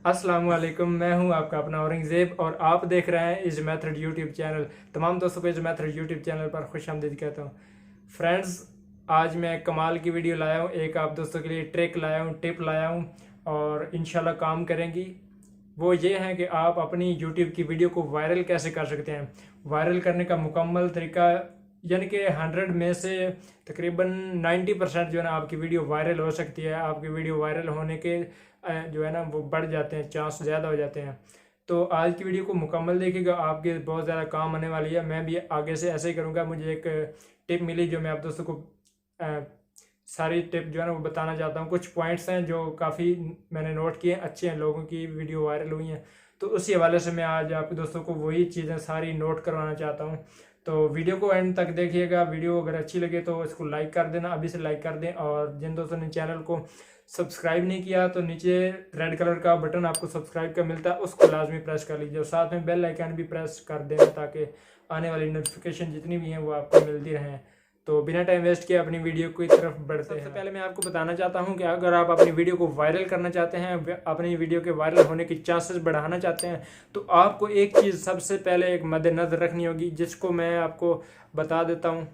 अस्सलाम वालेकुम, मैं हूं आपका अपना औरंगज़ेब और आप देख रहे हैं इज मेथड यूट्यूब चैनल। तमाम दोस्तों को इज मेथड यूट्यूब चैनल पर खुशामदीद कहता हूं। फ्रेंड्स, आज मैं कमाल की वीडियो लाया हूं, एक आप दोस्तों के लिए ट्रिक लाया हूं, टिप लाया हूं और इंशाल्लाह काम करेंगी। वो ये है कि आप अपनी यूट्यूब की वीडियो को वायरल कैसे कर सकते हैं। वायरल करने का मुकम्मल तरीका, यानी कि 100 में से तकरीबन 90% जो है ना आपकी वीडियो वायरल हो सकती है। आपकी वीडियो वायरल होने के जो है ना वो बढ़ जाते हैं, चांस ज़्यादा हो जाते हैं। तो आज की वीडियो को मुकम्मल देखिएगा, आपके बहुत ज़्यादा काम आने वाली है। मैं भी आगे से ऐसे ही करूँगा। मुझे एक टिप मिली जो मैं आप दोस्तों को सारी टिप जो है ना वो बताना चाहता हूँ। कुछ पॉइंट्स हैं जो काफ़ी मैंने नोट किए, अच्छे हैं, लोगों की वीडियो वायरल हुई हैं, तो उसी हवाले से मैं आज आपके दोस्तों को वही चीज़ें सारी नोट करवाना चाहता हूँ। तो वीडियो को एंड तक देखिएगा। वीडियो अगर अच्छी लगे तो इसको लाइक कर देना, अभी से लाइक कर दें। और जिन दोस्तों ने चैनल को सब्सक्राइब नहीं किया तो नीचे रेड कलर का बटन आपको सब्सक्राइब का मिलता है, उसको लाजमी प्रेस कर लीजिए और साथ में बेल आइकन भी प्रेस कर देना ताकि आने वाली नोटिफिकेशन जितनी भी हैं वो आपको मिलती रहें। तो बिना टाइम वेस्ट किए अपनी वीडियो की तरफ बढ़ते हैं। सबसे पहले मैं आपको बताना चाहता हूं कि अगर आप अपनी वीडियो को वायरल करना चाहते हैं, अपनी वीडियो के वायरल होने की चांसेस बढ़ाना चाहते हैं, तो आपको एक चीज़ सबसे पहले एक मद्देनज़र रखनी होगी, जिसको मैं आपको बता देता हूं,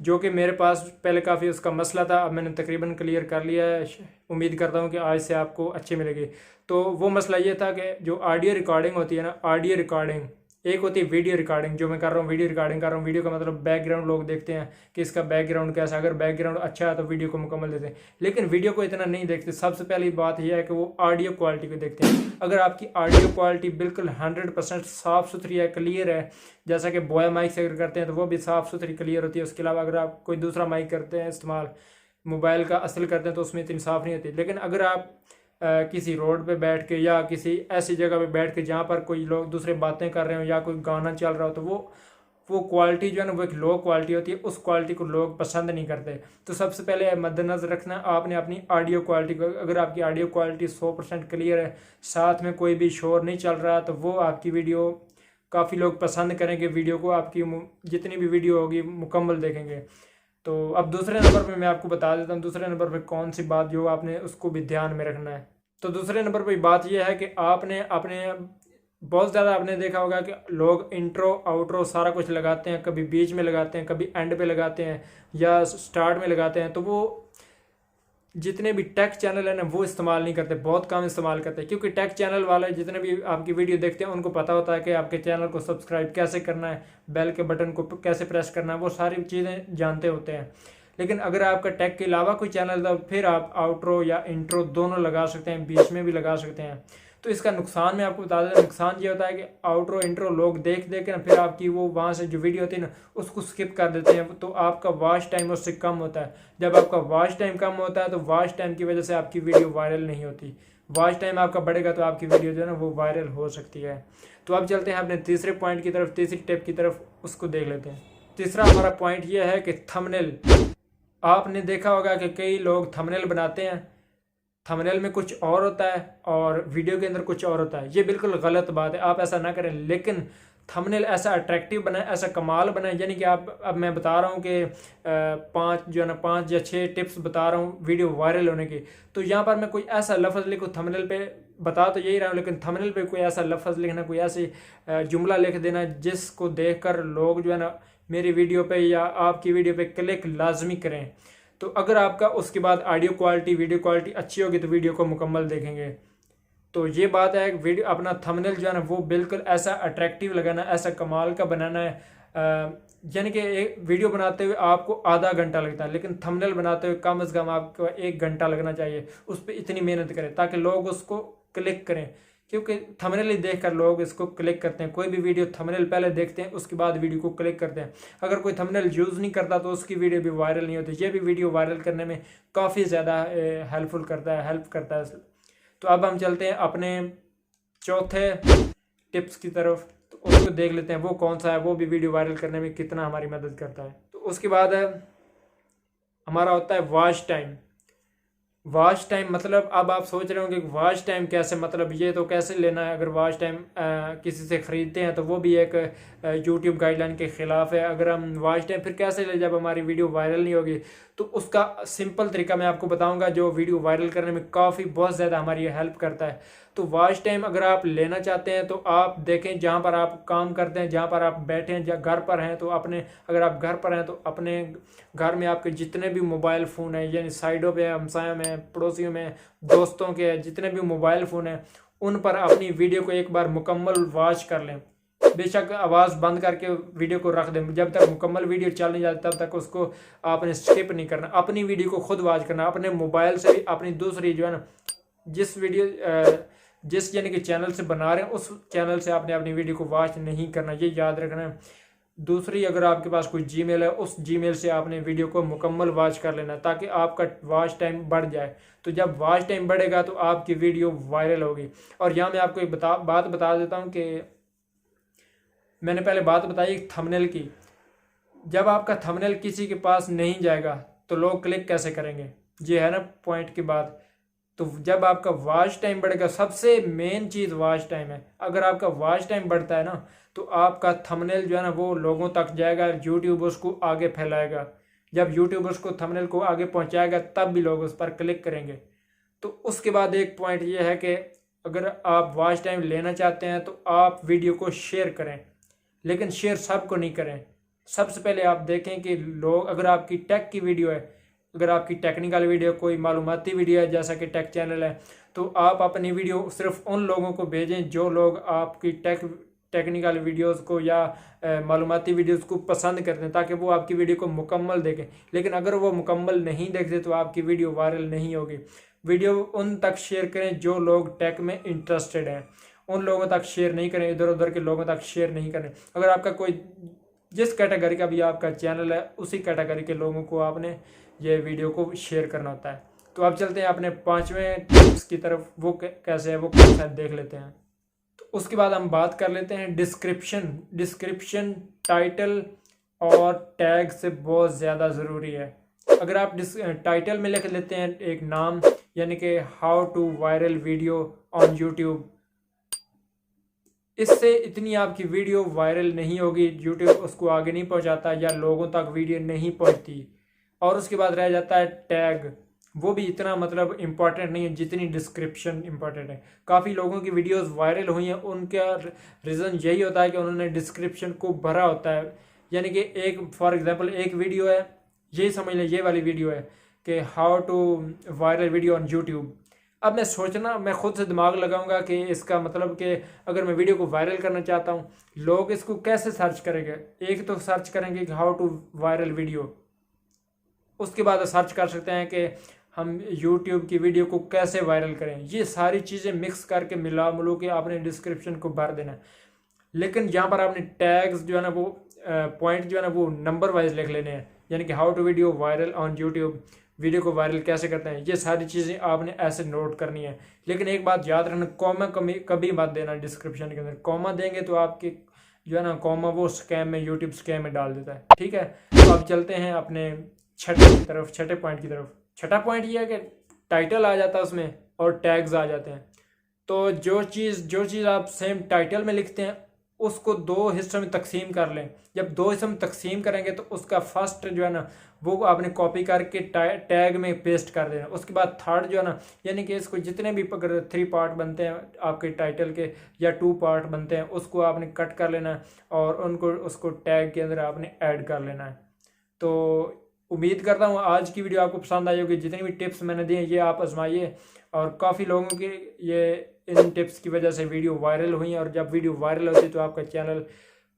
जो कि मेरे पास पहले काफ़ी उसका मसला था। अब मैंने तकरीबन क्लियर कर लिया है। उम्मीद करता हूं कि आज से आपको अच्छी मिलेगी। तो वो मसला ये था कि जो ऑडियो रिकॉर्डिंग होती है ना, ऑडियो रिकॉर्डिंग, एक होती है वीडियो रिकॉर्डिंग। जो मैं कर रहा हूँ वीडियो रिकॉर्डिंग कर रहा हूँ, वीडियो का मतलब बैकग्राउंड लोग देखते हैं कि इसका बैकग्राउंड कैसा। अगर बैकग्राउंड अच्छा है तो वीडियो को मुकम्मल देते हैं, लेकिन वीडियो को इतना नहीं देखते। सबसे पहली बात यह है कि वो ऑडियो क्वालिटी को देखते हैं। अगर आपकी ऑडियो क्वालिटी बिल्कुल 100% साफ़ सुथरी है, क्लियर है, जैसा कि बॉय माइक से अगर करते हैं तो वो भी साफ़ सुथरी क्लियर होती है। उसके अलावा अगर आप कोई दूसरा माइक करते हैं इस्तेमाल, मोबाइल का असल करते हैं, तो उसमें इतनी साफ़ नहीं होती। लेकिन अगर आप किसी रोड पे बैठ के या किसी ऐसी जगह पे बैठ के जहाँ पर कोई लोग दूसरे बातें कर रहे हो या कोई गाना चल रहा हो, तो वो क्वालिटी जो है ना वो एक लो क्वालिटी होती है। उस क्वालिटी को लोग पसंद नहीं करते। तो सबसे पहले मद्देनजर रखना आपने अपनी ऑडियो क्वालिटी को। अगर आपकी ऑडियो क्वालिटी 100% क्लियर है, साथ में कोई भी शोर नहीं चल रहा, तो वो आपकी वीडियो काफ़ी लोग पसंद करेंगे। वीडियो को आपकी जितनी भी वीडियो होगी मुकम्मल देखेंगे। तो अब दूसरे नंबर पे मैं आपको बता देता हूँ दूसरे नंबर पे कौन सी बात जो आपने उसको भी ध्यान में रखना है। तो दूसरे नंबर पे बात यह है कि आपने अपने बहुत ज़्यादा आपने देखा होगा कि लोग इंट्रो आउट्रो सारा कुछ लगाते हैं, कभी बीच में लगाते हैं, कभी एंड पे लगाते हैं या स्टार्ट में लगाते हैं। तो वो जितने भी टेक चैनल है ना वो इस्तेमाल नहीं करते, बहुत कम इस्तेमाल करते हैं, क्योंकि टेक चैनल वाले जितने भी आपकी वीडियो देखते हैं उनको पता होता है कि आपके चैनल को सब्सक्राइब कैसे करना है, बेल के बटन को कैसे प्रेस करना है, वो सारी चीज़ें जानते होते हैं। लेकिन अगर आपका टेक के अलावा कोई चैनल था, फिर आप आउट्रो या इंट्रो दोनों लगा सकते हैं, बीच में भी लगा सकते हैं। तो इसका नुकसान मैं आपको बता दें, नुकसान ये होता है कि आउट्रो इंट्रो लोग देख देख के ना फिर आपकी वो वहाँ से जो वीडियो होती है ना उसको स्किप कर देते हैं। तो आपका वॉच टाइम उससे कम होता है। जब आपका वॉच टाइम कम होता है तो वॉच टाइम की वजह से आपकी वीडियो वायरल नहीं होती। वॉच टाइम आपका बढ़ेगा तो आपकी वीडियो जो है ना वो वायरल हो सकती है। तो अब चलते हैं अपने तीसरे पॉइंट की तरफ, तीसरी टिप की तरफ, उसको देख लेते हैं। तीसरा हमारा पॉइंट ये है कि थंबनेल। आपने देखा होगा कि कई लोग थंबनेल बनाते हैं, थंबनेल में कुछ और होता है और वीडियो के अंदर कुछ और होता है। ये बिल्कुल गलत बात है, आप ऐसा ना करें। लेकिन थंबनेल ऐसा अट्रैक्टिव बनाए, ऐसा कमाल बनाए। यानी कि आप, अब मैं बता रहा हूँ कि 5 या 6 टिप्स बता रहा हूँ वीडियो वायरल होने की। तो यहाँ पर मैं कोई ऐसा लफ्ज़ लिखूँ थंबनेल पे, बता तो यही रहा हूँ, लेकिन थंबनेल पे कोई ऐसा लफ्ज़ लिखना, कोई ऐसी जुमला लिख देना जिसको देखकर लोग जो है ना मेरी वीडियो पे या आपकी वीडियो पे क्लिक लाजमी करें। तो अगर आपका उसके बाद ऑडियो क्वालिटी वीडियो क्वालिटी अच्छी होगी तो वीडियो को मुकम्मल देखेंगे। तो ये बात है, वीडियो अपना थंबनेल जो है ना वो बिल्कुल ऐसा अट्रैक्टिव लगाना, ऐसा कमाल का बनाना है। यानी कि एक वीडियो बनाते हुए आपको आधा घंटा लगता है, लेकिन थंबनेल बनाते हुए कम से कम आपको 1 घंटा लगना चाहिए। उस पर इतनी मेहनत करें ताकि लोग उसको क्लिक करें, क्योंकि थंबनेल ही देखकर लोग इसको क्लिक करते हैं। कोई भी वीडियो थंबनेल पहले देखते हैं, उसके बाद वीडियो को क्लिक करते हैं। अगर कोई थंबनेल यूज़ नहीं करता तो उसकी वीडियो भी वायरल नहीं होती। ये भी वीडियो वायरल करने में काफ़ी ज़्यादा हेल्प करता है। तो अब हम चलते हैं अपने चौथे टिप्स की तरफ। तो उसको देख लेते हैं वो कौन सा है, वो भी वीडियो वायरल करने में कितना हमारी मदद करता है। तो उसके बाद है हमारा होता है वॉच टाइम। वॉच टाइम मतलब अब आप सोच रहे होंगे वॉच टाइम कैसे, मतलब ये तो कैसे लेना है, अगर वॉच टाइम किसी से ख़रीदते हैं तो वो भी एक यूट्यूब गाइडलाइन के ख़िलाफ़ है। अगर हम वॉच टाइम फिर कैसे ले, जब हमारी वीडियो वायरल नहीं होगी। तो उसका सिंपल तरीका मैं आपको बताऊंगा जो वीडियो वायरल करने में काफ़ी बहुत ज़्यादा हमारी हेल्प करता है। तो वॉच टाइम अगर आप लेना चाहते हैं तो आप देखें जहाँ पर आप काम करते हैं, जहाँ पर आप बैठे हैं, जहाँ घर पर हैं तो अपने, अगर आप घर पर हैं तो अपने घर में आपके जितने भी मोबाइल फ़ोन हैं, यानी साइडों पे, हमसायों में, पड़ोसियों में, दोस्तों के जितने भी मोबाइल फ़ोन हैं, उन पर अपनी वीडियो को एक बार मुकम्मल वॉच कर लें। बेशक आवाज़ बंद करके वीडियो को रख दें, जब तक मुकम्मल वीडियो चल नहीं जाती तब तक उसको आपने स्किप नहीं करना, अपनी वीडियो को खुद वॉच करना, अपने मोबाइल से भी अपनी दूसरी जो है ना, जिस वीडियो जिस यानी कि चैनल से बना रहे हैं उस चैनल से आपने अपनी वीडियो को वॉच नहीं करना, ये याद रखना है। दूसरी, अगर आपके पास कोई जीमेल है उस जीमेल से आपने वीडियो को मुकम्मल वॉच कर लेना ताकि आपका वॉच टाइम बढ़ जाए। तो जब वॉच टाइम बढ़ेगा तो आपकी वीडियो वायरल होगी। और यहाँ मैं आपको एक बात बता देता हूँ कि मैंने पहले बात बताई एक थंबनेल की, जब आपका थंबनेल किसी के पास नहीं जाएगा तो लोग क्लिक कैसे करेंगे, ये है ना पॉइंट की बात। तो जब आपका वॉच टाइम बढ़ेगा, सबसे मेन चीज़ वॉच टाइम है। अगर आपका वॉच टाइम बढ़ता है ना तो आपका थंबनेल जो है ना वो लोगों तक जाएगा, यूट्यूब उसको आगे फैलाएगा। जब यूट्यूब उसको थंबनेल को आगे पहुंचाएगा तब भी लोग उस पर क्लिक करेंगे। तो उसके बाद एक पॉइंट ये है कि अगर आप वॉच टाइम लेना चाहते हैं तो आप वीडियो को शेयर करें, लेकिन शेयर सबको नहीं करें। सबसे पहले आप देखें कि लोग, अगर आपकी टेक की वीडियो है, अगर आपकी टेक्निकल वीडियो, कोई मालूमाती वीडियो है जैसा कि टेक चैनल है, तो आप अपनी वीडियो सिर्फ उन लोगों को भेजें जो लोग आपकी टेक्निकल वीडियोस को या मालूमाती वीडियोस को पसंद करते हैं, ताकि वो आपकी वीडियो को मुकम्मल देखें। लेकिन अगर वो मुकम्मल नहीं देखते तो आपकी वीडियो वायरल नहीं होगी। वीडियो उन तक शेयर करें जो लोग टेक में इंटरेस्टेड हैं, उन लोगों तक शेयर नहीं करें, इधर उधर के लोगों तक शेयर नहीं करें। अगर आपका कोई, जिस कैटेगरी का भी आपका चैनल है उसी कैटेगरी के लोगों को आपने ये वीडियो को शेयर करना होता है। तो अब चलते हैं अपने 5वें टिप्स की तरफ, वो कैसे है वो कैसे देख लेते हैं। तो उसके बाद हम बात कर लेते हैं डिस्क्रिप्शन टाइटल और टैग से बहुत ज़्यादा ज़रूरी है। अगर आप टाइटल में लिख लेते हैं एक नाम, यानी कि how to viral video on YouTube, इससे इतनी आपकी वीडियो वायरल नहीं होगी, यूट्यूब उसको आगे नहीं पहुंचाता या लोगों तक वीडियो नहीं पहुंचती। और उसके बाद रह जाता है टैग, वो भी इतना मतलब इम्पॉर्टेंट नहीं है जितनी डिस्क्रिप्शन इम्पॉर्टेंट है। काफ़ी लोगों की वीडियोस वायरल हुई हैं, उनका रीज़न यही होता है कि उन्होंने डिस्क्रिप्शन को भरा होता है। यानी कि एक फॉर एग्जांपल एक वीडियो है, यही समझ लें ये वाली वीडियो है कि how to viral video on YouTube. अब मैं खुद से दिमाग लगाऊंगा कि इसका मतलब कि अगर मैं वीडियो को वायरल करना चाहता हूँ, लोग इसको कैसे सर्च करेंगे। एक तो सर्च करेंगे कि हाउ टू वायरल वीडियो, उसके बाद सर्च कर सकते हैं कि हम यूट्यूब की वीडियो को कैसे वायरल करें। ये सारी चीज़ें मिक्स करके मिला मिलू के आपने डिस्क्रिप्शन को भर देना है। लेकिन यहाँ पर आपने टैग्स जो है ना वो पॉइंट जो है ना वो नंबर वाइज लिख लेने हैं, यानी कि how to video viral on YouTube, video को वायरल कैसे करते हैं, ये सारी चीज़ें आपने ऐसे नोट करनी है। लेकिन एक बात याद रखना, कॉमा कभी मत देना डिस्क्रिप्शन के अंदर। कॉमा देंगे तो आपके जो है ना कॉमा वो स्कैम में, यूट्यूब स्कैम में डाल देता है। ठीक है, तो अब चलते हैं अपने छठे पॉइंट की तरफ। छठा पॉइंट ये है कि टाइटल आ जाता है उसमें और टैग्स आ जाते हैं। तो जो चीज़ आप सेम टाइटल में लिखते हैं उसको 2 हिस्सों में तकसीम कर लें। जब 2 हिस्सों में तकसीम करेंगे तो उसका फर्स्ट जो है ना वो आपने कॉपी करके टैग में पेस्ट कर देना। उसके बाद थर्ड जो है ना, यानी कि इसको जितने भी अगर 3 पार्ट बनते हैं आपके टाइटल के या 2 पार्ट बनते हैं, उसको आपने कट कर लेना है और उसको टैग के अंदर आपने ऐड कर लेना है। तो उम्मीद करता हूँ आज की वीडियो आपको पसंद आई होगी। जितनी भी टिप्स मैंने दिए ये आप आजमाइए, और काफ़ी लोगों की ये इन टिप्स की वजह से वीडियो वायरल हुई है। और जब वीडियो वायरल होती है तो आपका चैनल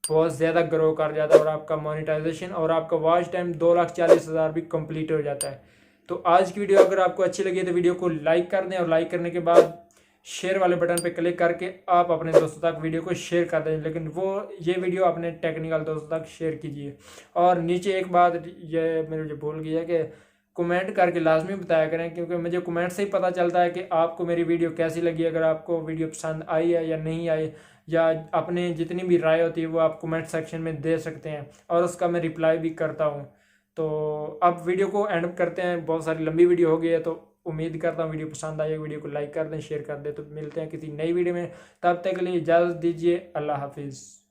बहुत ज़्यादा ग्रो कर जाता है और आपका मोनेटाइजेशन और आपका वॉच टाइम 2,40,000 भी कंप्लीट हो जाता है। तो आज की वीडियो अगर आपको अच्छी लगी तो वीडियो को लाइक कर दें, और लाइक करने के बाद शेयर वाले बटन पे क्लिक करके आप अपने दोस्तों तक वीडियो को शेयर कर दें। लेकिन ये वीडियो अपने टेक्निकल दोस्तों तक शेयर कीजिए। और नीचे एक बात ये मुझे भूल गई है कि कमेंट करके लाजमी बताया करें, क्योंकि मुझे कमेंट से ही पता चलता है कि आपको मेरी वीडियो कैसी लगी। अगर आपको वीडियो पसंद आई है या नहीं आई, या अपने जितनी भी राय होती है वो आप कमेंट सेक्शन में दे सकते हैं और उसका मैं रिप्लाई भी करता हूँ। तो अब वीडियो को एंड करते हैं, बहुत सारी लंबी वीडियो हो गई है। तो उम्मीद करता हूँ वीडियो पसंद आए, वीडियो को लाइक कर दें, शेयर कर दें। तो मिलते हैं किसी नई वीडियो में, तब तक के लिए इजाज़त दीजिए। अल्लाह हाफिज़।